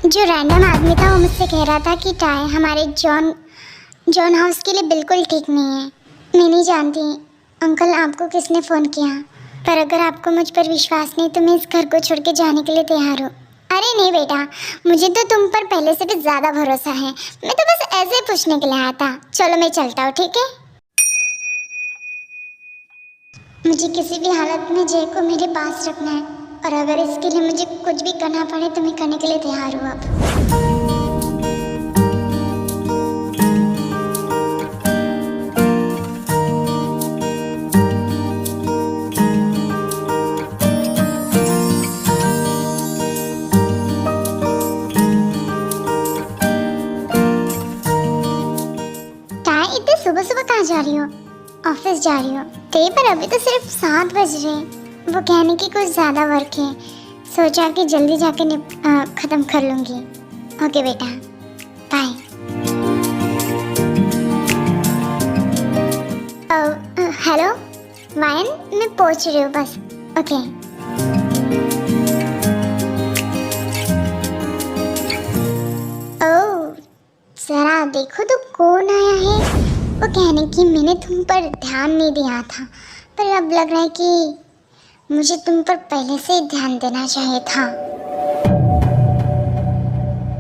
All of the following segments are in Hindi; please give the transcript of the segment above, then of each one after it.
जो रैंडम आदमी था वो मुझसे कह रहा था कि टाई हमारे जॉन हाउस के लिए बिल्कुल ठीक नहीं है। मैं नहीं जानती अंकल आपको किसने फ़ोन किया, पर अगर आपको मुझ पर विश्वास नहीं तो मैं इस घर को छोड़ के जाने के लिए तैयार हूँ। अरे नहीं बेटा, मुझे तो तुम पर पहले से भी ज़्यादा भरोसा है। मैं तो बस ऐसे ही पूछने के लिए आया था। चलो मैं चलता हूँ, ठीक है। मुझे किसी भी हालत में जय को मेरे पास रखना है, और अगर इसके लिए मुझे कुछ भी करना पड़े तो मैं करने के लिए तैयार हूँ अब। इतने सुबह सुबह कहाँ जा रही हो? ऑफिस जा रही हो? पर अभी तो सिर्फ 7 बज रहे। वो कहने की कुछ ज़्यादा वर्क है, सोचा कि जल्दी जाके ख़त्म कर लूँगी। ओके बेटा, बाय। हेलो वायन, मैं पहुँच रही हूँ बस। ओके। ओह जरा देखो तो कौन आया है। वो कहने की मैंने तुम पर ध्यान नहीं दिया था, पर अब लग रहा है कि मुझे तुम पर पहले से ही ध्यान देना चाहिए था।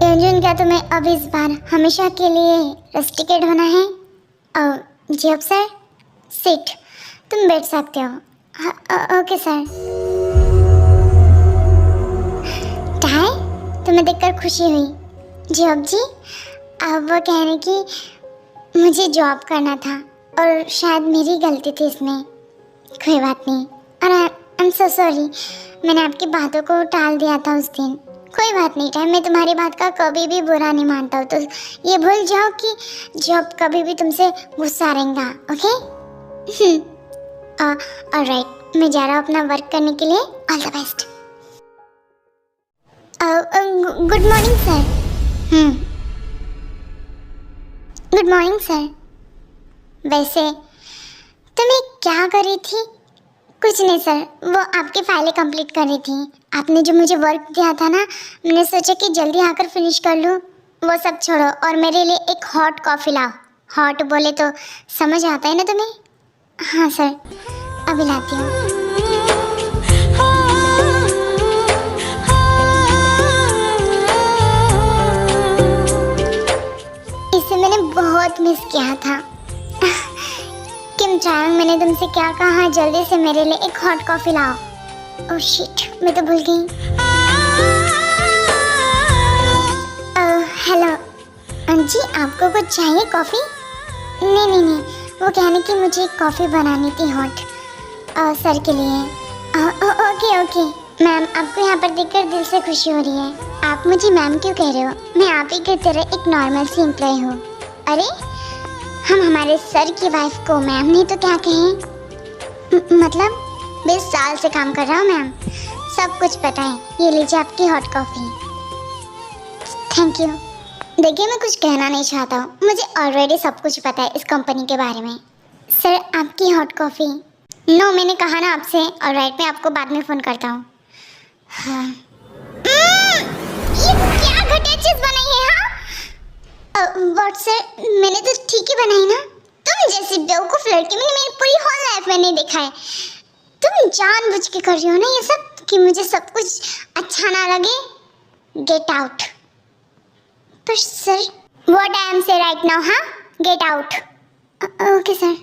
अर्जुन, क्या तुम्हें अब इस बार हमेशा के लिए रस्टिकेट होना है? जी अब सर, सिट, तुम बैठ सकते हो। Okay sir. टाई, तुम्हें देखकर खुशी हुई। जी अब जी, अब वो कहने की मुझे जॉब करना था और शायद मेरी गलती थी इसमें। कोई बात नहीं, और आई एम सो सॉरी, मैंने आपकी बातों को टाल दिया था उस दिन। कोई बात नहीं टाइम, मैं तुम्हारी बात का कभी भी बुरा नहीं मानता हूँ, तो ये भूल जाओ कि जॉब कभी भी तुमसे गुस्सा रहेगा। ओके ऑलराइट, मैं जा रहा हूँ अपना वर्क करने के लिए। All the best. Good morning sir. Good morning sir. वैसे तुम्हें क्या कर रही थी? कुछ नहीं सर, वो आपकी फाइलें कंप्लीट कर रही थी। आपने जो मुझे वर्क दिया था ना, मैंने सोचा कि जल्दी आकर फिनिश कर लूँ। वो सब छोड़ो और मेरे लिए एक हॉट कॉफ़ी लाओ। हॉट बोले तो समझ आता है ना तुम्हें? हाँ सर, अभी लाती हूँ। इसे मैंने बहुत मिस किया था। किम चांग, मैंने तुमसे क्या कहा? जल्दी से मेरे लिए एक हॉट कॉफी लाओ। ओह शिट, मैं तो भूल गई। हेलो जी, आपको कुछ चाहिए कॉफ़ी? नहीं, वो कहने की मुझे कॉफ़ी बनानी थी हॉट, सर के लिए। ओके मैम, आपको यहाँ पर देखकर दिल से खुशी हो रही है। आप मुझे मैम क्यों कह रहे हो? मैं आप ही की तरह एक नॉर्मल सी एम्प्लॉय हूँ। अरे हम हमारे सर की वाइफ को मैम नहीं तो क्या कहें? मतलब 20 साल से काम कर रहा हूँ मैम, सब कुछ पता है। ये लीजिए आपकी हॉट कॉफ़ी। Thank you. देखिए, मैं कुछ कहना नहीं चाहता हूँ, मुझे ऑलरेडी सब कुछ पता है इस कंपनी के बारे में। सर आपकी हॉट कॉफ़ी। नो, मैंने कहा ना आपसे। ऑलराइट, मैं आपको बाद में फ़ोन करता हूँ। हाँ। ये क्या घटिया चीज़ बनाई है? व्हाट सर, मैंने तो ठीक ही बनाई ना। तुम जैसी बेवकूफ लड़की मैंने मेरी पूरी होल लाइफ में नहीं देखा है। तुम जानबूझ के कर रही हो ना ये सब, कि मुझे सब कुछ अच्छा ना लगे। Get out. पर सर, व्हाट आई एम से राइट नाउ, हाँ? Get out. Okay sir.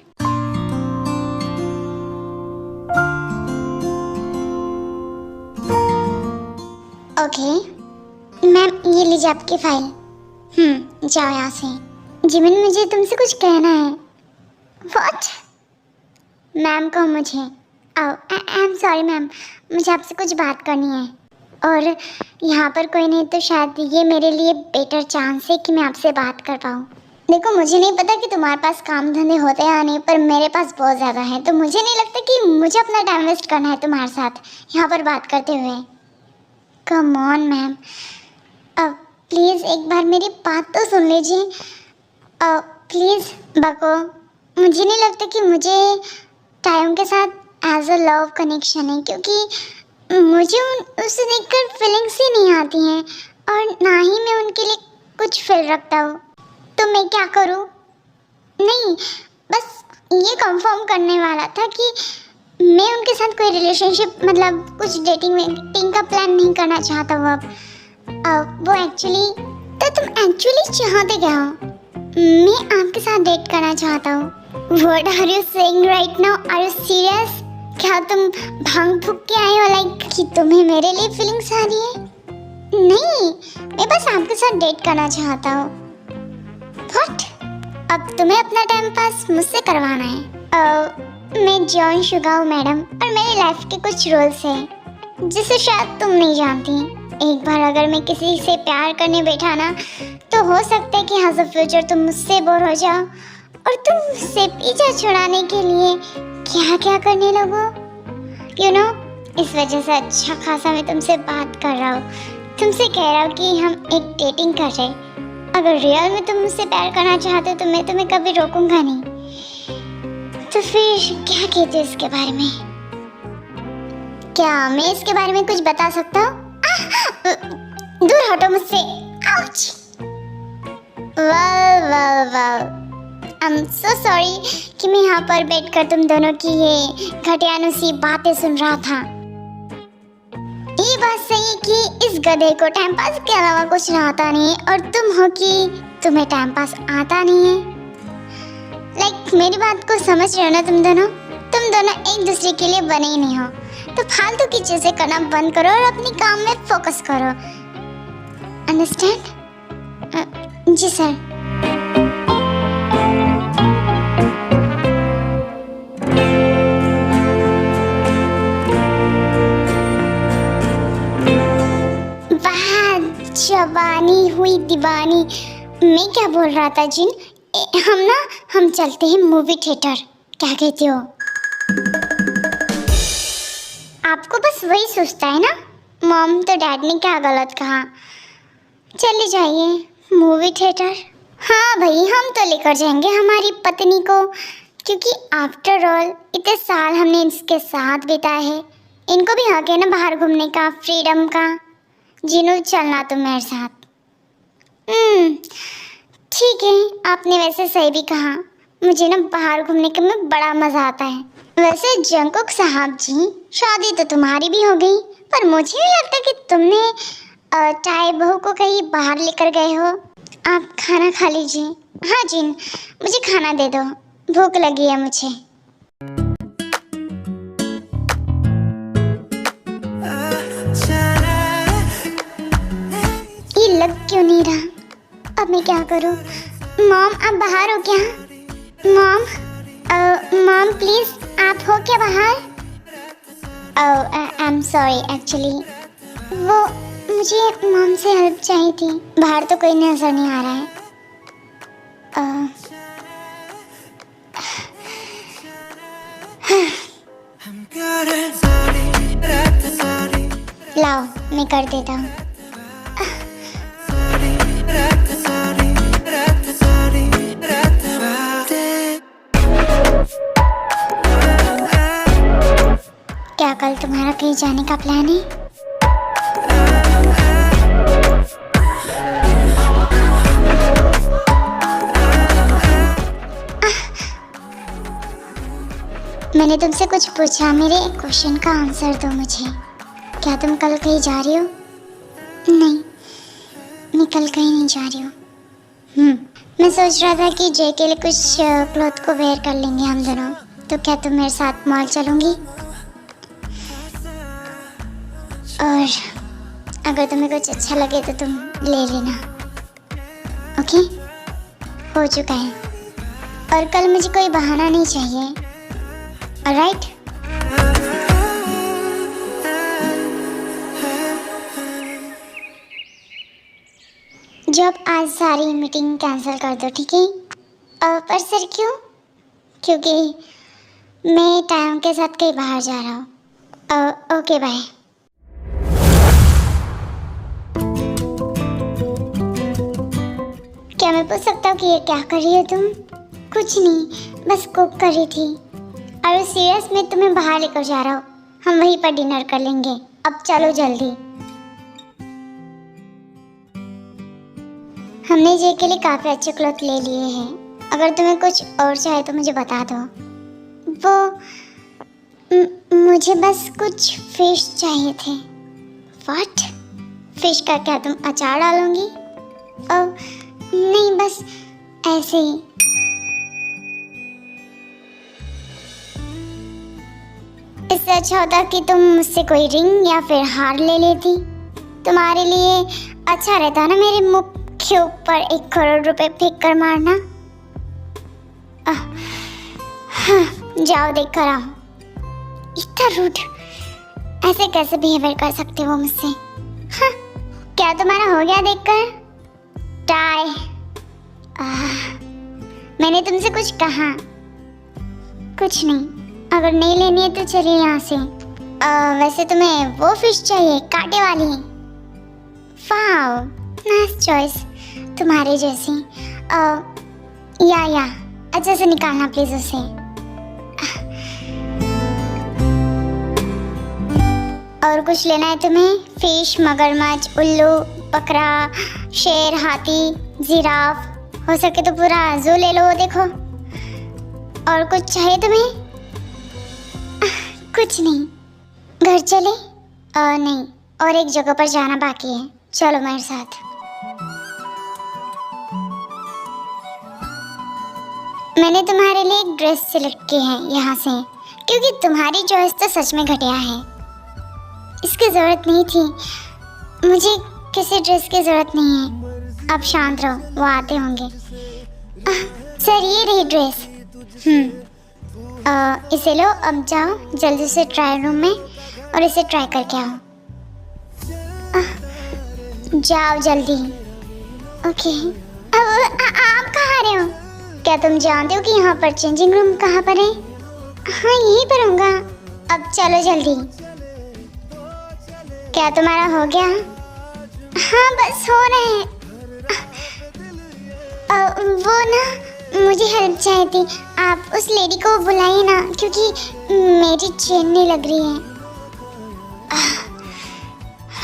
Okay ma'am, ये लीजिए आपकी फाइल। जाओ यहाँ से। जिमिन, मुझे तुमसे कुछ कहना है। व्हाट? मैम को मुझे। आई एम सॉरी मैम, मुझे आपसे कुछ बात करनी है, और यहाँ पर कोई नहीं तो शायद ये मेरे लिए बेटर चांस है कि मैं आपसे बात कर पाऊँ। देखो, मुझे नहीं पता कि तुम्हारे पास काम धंधे होते हैं या नहीं, पर मेरे पास बहुत ज़्यादा है, तो मुझे नहीं लगता कि मुझे अपना टाइम वेस्ट करना है तुम्हारे साथ यहाँ पर बात करते हुए। कम ऑन मैम, प्लीज़ एक बार मेरी बात तो सुन लीजिए। प्लीज़ बको, मुझे नहीं लगता कि मुझे टाइम के साथ एज अ लव कनेक्शन है, क्योंकि मुझे उसे देखकर फीलिंग्स ही नहीं आती हैं। और ना ही मैं उनके लिए कुछ फील रखता हूँ। तो मैं क्या करूँ? नहीं, बस ये कंफर्म करने वाला था कि मैं उनके साथ कोई रिलेशनशिप मतलब कुछ डेटिंग वेटिंग का प्लान नहीं करना चाहता हूँ अब। वो एक्चुअली तो तुम एक्चुअली चाहते क्या हो? मैं आपके साथ डेट करना चाहता हूँ। What are you saying right now? Are you serious? क्या तुम भांग फूक के आए हो लाइक कि तुम्हें मेरे लिए फीलिंग्स आ रही है? नहीं, मैं बस आपके साथ डेट करना चाहता हूँ। What? अब तुम्हें अपना टाइम पास मुझसे करवाना है। मैं जॉन शुगा हूँ मैडम, और मेरी लाइफ के कुछ रूल्स हैं जिसे शायद तुम नहीं जानती। एक बार अगर मैं किसी से प्यार करने बैठा ना, तो हो सकता है कि एज अ फ्यूचर तुम मुझसे बोर हो जाओ और तुम मुझसे पीछा छुड़ाने के लिए क्या क्या करने लगो। यू नो, इस वजह से अच्छा खासा मैं तुमसे बात कर रहा हूँ, तुमसे कह रहा हूँ कि हम एक डेटिंग कर रहे। अगर रियल में तुम मुझसे प्यार करना चाहते हो तो मैं तुम्हें कभी रोकूंगा नहीं। तो फिर क्या कहते हो इसके बारे में? क्या मैं इसके बारे में कुछ बता सकता हूँ? दूर हटो मुझसे। Ouch! Well I am so sorry कि मैं यहाँ पर बैठकर तुम दोनों की ये घटियानु सी बातें सुन रहा था। ये बात सही है कि इस गधे को टाइम पास के अलावा कुछ आता नहीं है, और तुम हो कि तुम्हें टाइम पास आता नहीं है। लाइक मेरी बात को समझ रहे हो ना तुम दोनों? तुम दोनों एक दूसरे के लिए बने ही नहीं हो। तो फालतू की चीजें करना बंद करो और अपनी काम में फोकस करो। अंडरस्टैंड? जी सर। जवानी हुई दीवानी। मैं क्या बोल रहा था जिन, हम चलते हैं मूवी थिएटर, क्या कहते हो? आपको बस वही सोचता है ना? मॉम तो डैड ने क्या गलत कहा? चले जाइए मूवी थिएटर। हाँ भाई, हम तो लेकर जाएंगे हमारी पत्नी को, क्योंकि आफ्टर ऑल इतने साल हमने इसके साथ बिताए हैं। इनको भी हक है ना बाहर घूमने का, फ्रीडम का। जिन्हों चलना तुम मेरे साथ। ठीक है, आपने वैसे सही भी कहा। मुझे ना बाहर घूमने के में बड़ा मज़ा आता है। वैसे जंकुक साहब जी, शादी तो तुम्हारी भी हो गई, पर मुझे नहीं लगता कि तुमने टाई बहू को कहीं बाहर लेकर गए हो। आप खाना खा लीजिए। हाँ जिन, मुझे खाना दे दो, भूख लगी है मुझे। ये लग क्यों नहीं रहा? अब मैं क्या करूं? मॉम, आप बाहर हो क्या? मॉम प्लीज, आप हो क्या बाहर? आई एम सॉरी एक्चुअली, वो मुझे मॉम से हेल्प चाहिए थी। बाहर तो कोई नजर नहीं आ रहा है। लाओ, मैं कर देता हूँ। क्या कल तुम्हारा कहीं जाने का प्लान है? मैंने तुमसे कुछ पूछा, मेरे क्वेश्चन का आंसर दो मुझे। क्या तुम कल कहीं जा रही हो? नहीं, मैं कल कहीं नहीं जा रही हूँ। मैं सोच रहा था कि जे के लिए कुछ क्लॉथ को वेयर कर लेंगे हम दोनों। तो क्या तुम मेरे साथ मॉल चलोगी? और अगर तुम्हें कुछ अच्छा लगे तो तुम ले लेना। ओके, हो चुका है। और कल मुझे कोई बहाना नहीं चाहिए। ऑलराइट? जब आज सारी मीटिंग कैंसिल कर दो, ठीक है? पर सर क्यों? क्योंकि मैं टाइम के साथ कहीं बाहर जा रहा हूँ। Okay bye. क्या मैं पूछ सकता हूँ कि ये क्या कर रही हो तुम? कुछ नहीं, बस कुक कर रही थी। अरे सीरियस, मैं तुम्हें बाहर लेकर जा रहा हूँ। हम वहीं पर डिनर कर लेंगे। अब चलो जल्दी। हमने जे के लिए काफ़ी अच्छे क्लॉथ ले लिए हैं। अगर तुम्हें कुछ और चाहिए तो मुझे बता दो। वो मुझे बस कुछ फिश चाहिए थे। व्हाट? फिश का क्या तुम अचार डालोगी? नहीं, बस ऐसे ही। इससे अच्छा होता कि तुम मुझसे कोई रिंग या फिर हार ले लेती। तुम्हारे लिए अच्छा रहता ना मेरे मुख के ऊपर 1 करोड़ रुपए फेंक कर मारना। हाँ, जाओ देख कर आओ। इतना रूड, ऐसे कैसे बिहेवियर कर सकते हो मुझसे? हाँ, क्या तुम्हारा हो गया देखकर? टाई, मैंने तुमसे कुछ कहा? कुछ नहीं। अगर नहीं लेनी है तो चलिए यहाँ से। वैसे तुम्हें वो फिश चाहिए, कांटे वाली? वाओ, नाइस चॉइस, तुम्हारे जैसी। या अच्छे से निकालना प्लीज उसे। और कुछ लेना है तुम्हें? फिश, मगरमच्छ, उल्लू, बकरा, शेर, हाथी, जिराफ, हो सके तो पूरा जू ले लो। देखो, और कुछ चाहिए तुम्हें? कुछ नहीं। घर चले? नहीं, और एक जगह पर जाना बाकी है, चलो मेरे साथ। मैंने तुम्हारे लिए एक ड्रेस सिलेक्ट की है यहाँ से, क्योंकि तुम्हारी चॉइस तो सच में घटिया है। इसकी ज़रूरत नहीं थी, मुझे किसी ड्रेस की ज़रूरत नहीं है। अब शांत रहो, वो आते होंगे। सर, ये रही ड्रेस। इसे लो, अब जाओ जल्दी से ट्रायल रूम में और इसे ट्राई करके आओ। जाओ जल्दी। ओके। अब आप कहाँ आ रहे हो? क्या तुम जानते हो कि यहाँ पर चेंजिंग रूम कहाँ पर है? हाँ, यहीं पर होगा। अब चलो जल्दी। क्या तुम्हारा हो गया? हाँ, बस हो रहा है। वो ना, मुझे हेल्प चाहिए थी। आप उस लेडी को बुलाइए ना, क्योंकि मेरी चेन नहीं लग रही है।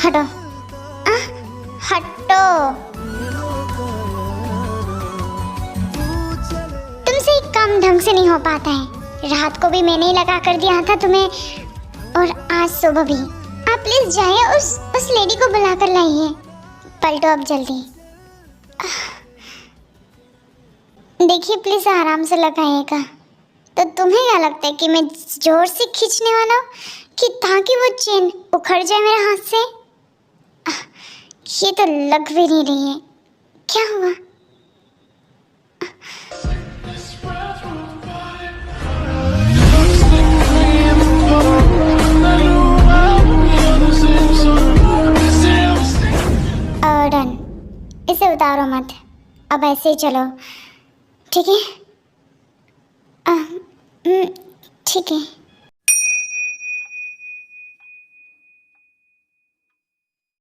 हटो, हटो। तुमसे एक काम ढंग से नहीं हो पाता है। रात को भी मैंने ही लगा कर दिया था तुम्हें, और आज सुबह भी। आप प्लीज जाइए, उस लेडी को बुला कर लाइए। पलटो अब जल्दी। देखिए, प्लीज आराम से लगाइएगा। तो तुम्हें क्या लगता है कि मैं जोर से खींचने वाला हूँ कि ताकि वो चेन उखड़ जाए मेरे हाथ से? ये तो लग भी नहीं रही है। क्या हुआ? डन। इसे उतारो मत, अब ऐसे ही चलो, ठीक है? ठीक है।